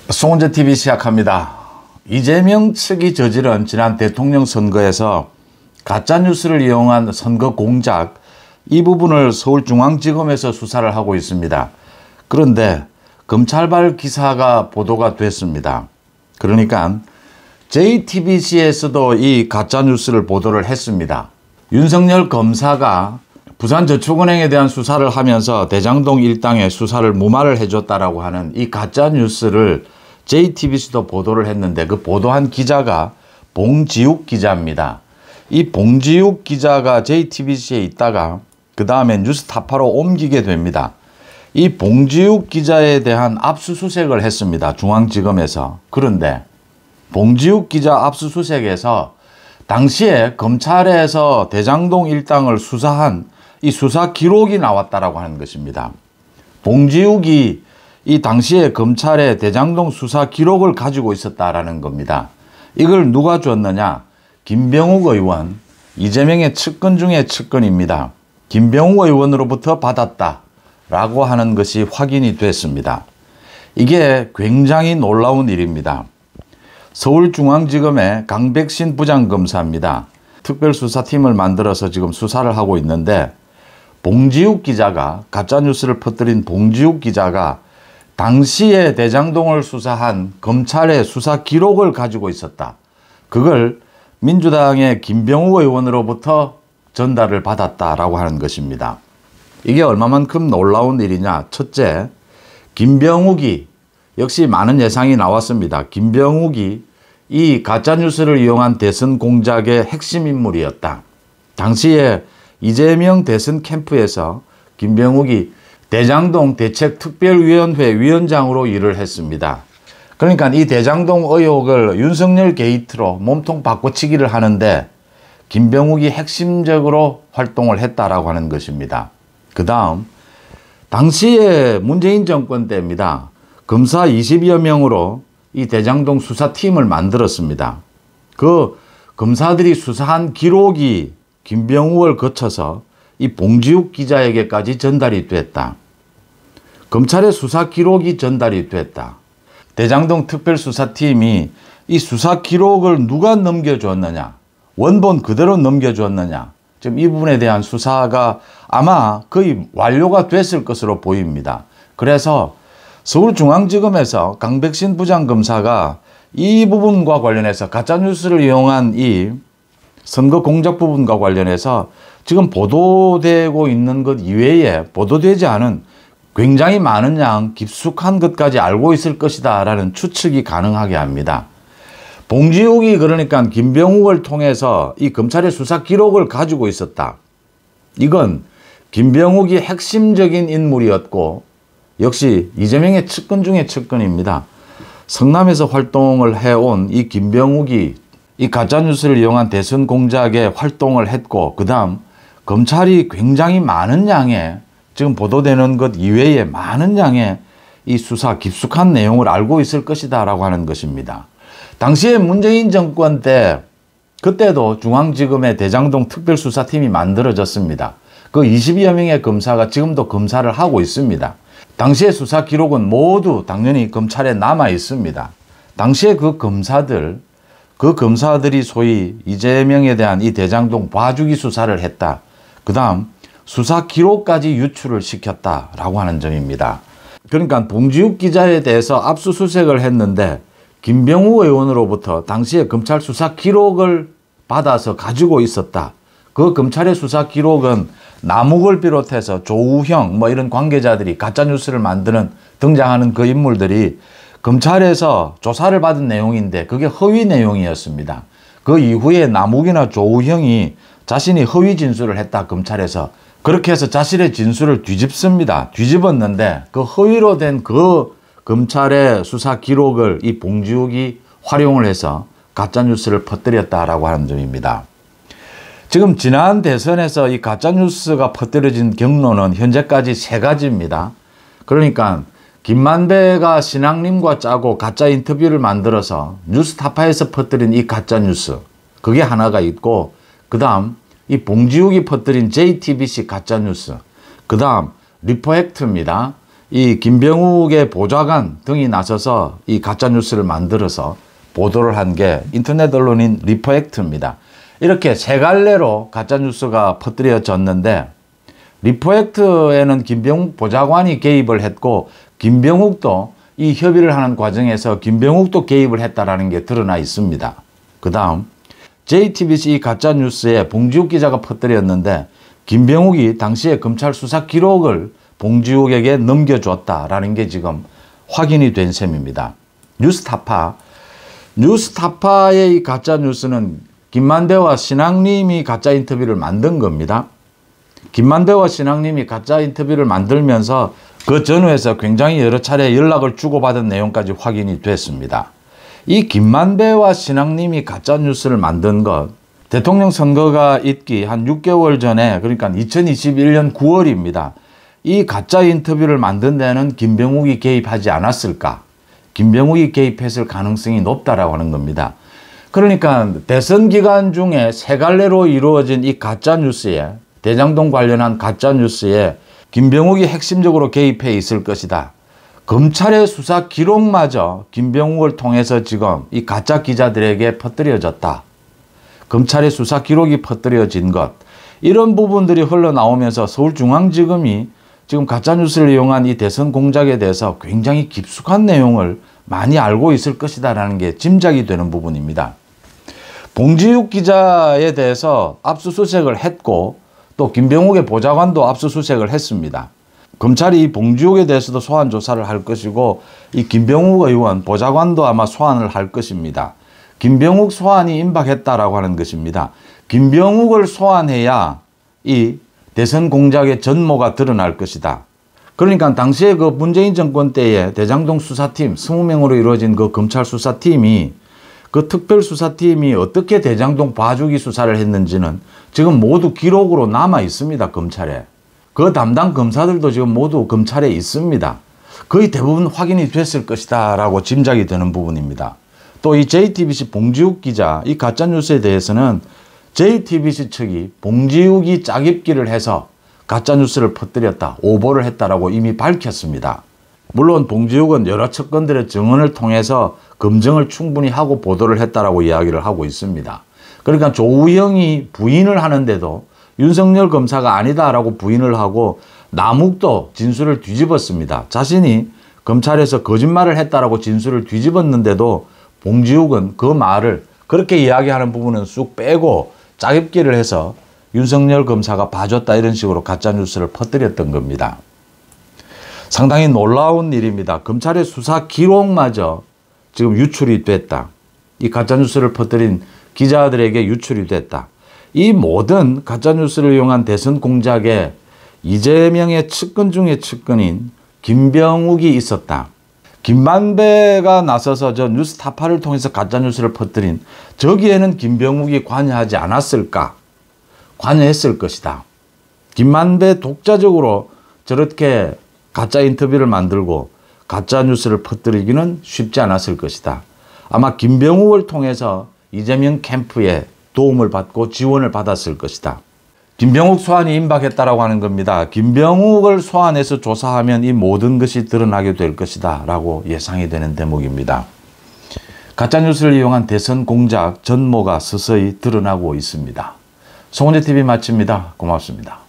송은재 TV 시작합니다. 이재명 측이 저지른 지난 대통령 선거에서 가짜뉴스를 이용한 선거 공작, 이 부분을 서울중앙지검에서 수사를 하고 있습니다. 그런데 검찰발 기사가 보도가 됐습니다. 그러니까 JTBC에서도 이 가짜뉴스를 보도를 했습니다. 윤석열 검사가 부산저축은행에 대한 수사를 하면서 대장동 일당의 수사를 무마를 해줬다라고 하는 이 가짜뉴스를 JTBC도 보도를 했는데, 그 보도한 기자가 봉지욱 기자입니다. 이 봉지욱 기자가 JTBC에 있다가 그 다음에 뉴스타파로 옮기게 됩니다. 이 봉지욱 기자에 대한 압수수색을 했습니다. 중앙지검에서. 그런데 봉지욱 기자 압수수색에서 당시에 검찰에서 대장동 일당을 수사한 이 수사 기록이 나왔다라고 하는 것입니다. 봉지욱이 이 당시에 검찰의 대장동 수사 기록을 가지고 있었다라는 겁니다. 이걸 누가 줬느냐? 김병욱 의원, 이재명의 측근 중에 측근입니다. 김병욱 의원으로부터 받았다라고 하는 것이 확인이 됐습니다. 이게 굉장히 놀라운 일입니다. 서울중앙지검의 강백신 부장검사입니다. 특별수사팀을 만들어서 지금 수사를 하고 있는데, 봉지욱 기자가, 가짜뉴스를 퍼뜨린 봉지욱 기자가 당시에 대장동을 수사한 검찰의 수사 기록을 가지고 있었다. 그걸 민주당의 김병욱 의원으로부터 전달을 받았다라고 하는 것입니다. 이게 얼마만큼 놀라운 일이냐. 첫째, 김병욱이, 역시 많은 예상이 나왔습니다. 김병욱이 이 가짜뉴스를 이용한 대선 공작의 핵심 인물이었다. 당시에 이재명 대선 캠프에서 김병욱이 대장동 대책특별위원회 위원장으로 일을 했습니다. 그러니까 이 대장동 의혹을 윤석열 게이트로 몸통 바꿔치기를 하는데 김병욱이 핵심적으로 활동을 했다라고 하는 것입니다. 그 다음, 당시에 문재인 정권 때입니다. 검사 20여 명으로 이 대장동 수사팀을 만들었습니다. 그 검사들이 수사한 기록이 김병욱을 거쳐서 이 봉지욱 기자에게까지 전달이 됐다. 검찰의 수사 기록이 전달이 됐다. 대장동 특별수사팀이 이 수사 기록을 누가 넘겨줬느냐, 원본 그대로 넘겨줬느냐, 지금 이 부분에 대한 수사가 아마 거의 완료가 됐을 것으로 보입니다. 그래서 서울중앙지검에서 강백신 부장검사가 이 부분과 관련해서 가짜뉴스를 이용한 이 선거 공작 부분과 관련해서 지금 보도되고 있는 것 이외에 보도되지 않은 굉장히 많은 양 깊숙한 것까지 알고 있을 것이다 라는 추측이 가능하게 합니다. 봉지욱이 그러니까 김병욱을 통해서 이 검찰의 수사 기록을 가지고 있었다. 이건 김병욱이 핵심적인 인물이었고, 역시 이재명의 측근 중에 측근입니다. 성남에서 활동을 해온 이 김병욱이 이 가짜뉴스를 이용한 대선 공작에 활동을 했고, 그 다음 검찰이 굉장히 많은 양의, 지금 보도되는 것 이외에 많은 양의 이 수사 깊숙한 내용을 알고 있을 것이다 라고 하는 것입니다. 당시에 문재인 정권 때, 그때도 중앙지검의 대장동 특별수사팀이 만들어졌습니다. 그 20여 명의 검사가 지금도 검사를 하고 있습니다. 당시의 수사 기록은 모두 당연히 검찰에 남아 있습니다. 당시에 그 검사들이 소위 이재명에 대한 이 대장동 봐주기 수사를 했다. 그 다음 수사 기록까지 유출을 시켰다라고 하는 점입니다. 그러니까 봉지욱 기자에 대해서 압수수색을 했는데 김병욱 의원으로부터 당시에 검찰 수사 기록을 받아서 가지고 있었다. 그 검찰의 수사 기록은 남욱을 비롯해서 조우형 이런 관계자들이 가짜뉴스를 만드는, 등장하는 그 인물들이 검찰에서 조사를 받은 내용인데 그게 허위 내용이었습니다. 그 이후에 남욱이나 조우형이 자신이 허위 진술을 했다, 검찰에서. 그렇게 해서 자신의 진술을 뒤집습니다. 뒤집었는데 그 허위로 된 그 검찰의 수사 기록을 이 봉지욱이 활용을 해서 가짜뉴스를 퍼뜨렸다라고 하는 점입니다. 지금 지난 대선에서 이 가짜뉴스가 퍼뜨려진 경로는 현재까지 3가지입니다. 그러니까 김만배가 신앙님과 짜고 가짜 인터뷰를 만들어서 뉴스타파에서 퍼뜨린 이 가짜뉴스, 그게 하나가 있고, 그 다음 이 봉지욱이 퍼뜨린 JTBC 가짜뉴스, 그 다음 리포액트입니다. 이 김병욱의 보좌관 등이 나서서 이 가짜뉴스를 만들어서 보도를 한 게 인터넷 언론인 리퍼액트입니다. 이렇게 세 갈래로 가짜뉴스가 퍼뜨려졌는데 리퍼액트에는 김병욱 보좌관이 개입을 했고 김병욱도 이 협의를 하는 과정에서 김병욱도 개입을 했다는 게 드러나 있습니다. 그 다음 JTBC 가짜뉴스에 봉지욱 기자가 퍼뜨렸는데 김병욱이 당시에 검찰 수사 기록을 봉지욱에게 넘겨줬다라는 게 지금 확인이 된 셈입니다. 뉴스타파의 이 가짜뉴스는 김만배와 신앙님이 가짜 인터뷰를 만든 겁니다. 김만배와 신앙님이 가짜 인터뷰를 만들면서 그 전후에서 굉장히 여러 차례 연락을 주고받은 내용까지 확인이 됐습니다. 이 김만배와 신앙님이 가짜뉴스를 만든 것, 대통령 선거가 있기 한 6개월 전에, 그러니까 2021년 9월입니다. 이 가짜 인터뷰를 만든 데는 김병욱이 개입하지 않았을까? 김병욱이 개입했을 가능성이 높다라고 하는 겁니다. 그러니까 대선 기간 중에 세 갈래로 이루어진 이 가짜뉴스에, 대장동 관련한 가짜뉴스에 김병욱이 핵심적으로 개입해 있을 것이다. 검찰의 수사 기록마저 김병욱을 통해서 지금 이 가짜 기자들에게 퍼뜨려졌다. 검찰의 수사 기록이 퍼뜨려진 것. 이런 부분들이 흘러나오면서 서울중앙지검이 지금 가짜뉴스를 이용한 이 대선 공작에 대해서 굉장히 깊숙한 내용을 많이 알고 있을 것이다라는 게 짐작이 되는 부분입니다. 봉지욱 기자에 대해서 압수수색을 했고 또 김병욱의 보좌관도 압수수색을 했습니다. 검찰이 이 봉지욱에 대해서도 소환 조사를 할 것이고 이 김병욱 의원 보좌관도 아마 소환을 할 것입니다. 김병욱 소환이 임박했다라고 하는 것입니다. 김병욱을 소환해야 이 대선 공작의 전모가 드러날 것이다. 그러니까 당시에 그 문재인 정권 때에 대장동 수사팀 20명으로 이루어진 그 검찰 수사팀이 그 특별수사팀이 어떻게 대장동 봐주기 수사를 했는지는 지금 모두 기록으로 남아 있습니다. 검찰에. 그 담당 검사들도 지금 모두 검찰에 있습니다. 거의 대부분 확인이 됐을 것이다 라고 짐작이 되는 부분입니다. 또 이 JTBC 봉지욱 기자, 이 가짜뉴스에 대해서는 JTBC 측이 봉지욱이 짜깁기를 해서 가짜뉴스를 퍼뜨렸다, 오보를 했다라고 이미 밝혔습니다. 물론 봉지욱은 여러 측근들의 증언을 통해서 검증을 충분히 하고 보도를 했다라고 이야기를 하고 있습니다. 그러니까 조우영이 부인을 하는데도 윤석열 검사가 아니다라고 부인을 하고 남욱도 진술을 뒤집었습니다. 자신이 검찰에서 거짓말을 했다라고 진술을 뒤집었는데도 봉지욱은 그 말을 그렇게 이야기하는 부분은 쑥 빼고 짜깁기를 해서 윤석열 검사가 봐줬다 이런 식으로 가짜뉴스를 퍼뜨렸던 겁니다. 상당히 놀라운 일입니다. 검찰의 수사 기록마저 지금 유출이 됐다. 이 가짜뉴스를 퍼뜨린 기자들에게 유출이 됐다. 이 모든 가짜뉴스를 이용한 대선 공작에 이재명의 측근 중에 측근인 김병욱이 있었다. 김만배가 나서서 저 뉴스타파를 통해서 가짜뉴스를 퍼뜨린 저기에는 김병욱이 관여하지 않았을까? 관여했을 것이다. 김만배 독자적으로 저렇게 가짜 인터뷰를 만들고 가짜 뉴스를 퍼뜨리기는 쉽지 않았을 것이다. 아마 김병욱을 통해서 이재명 캠프에 도움을 받고 지원을 받았을 것이다. 김병욱 소환이 임박했다라고 하는 겁니다. 김병욱을 소환해서 조사하면 이 모든 것이 드러나게 될 것이다 라고 예상이 되는 대목입니다. 가짜뉴스를 이용한 대선 공작 전모가 서서히 드러나고 있습니다. 송은재TV 마칩니다. 고맙습니다.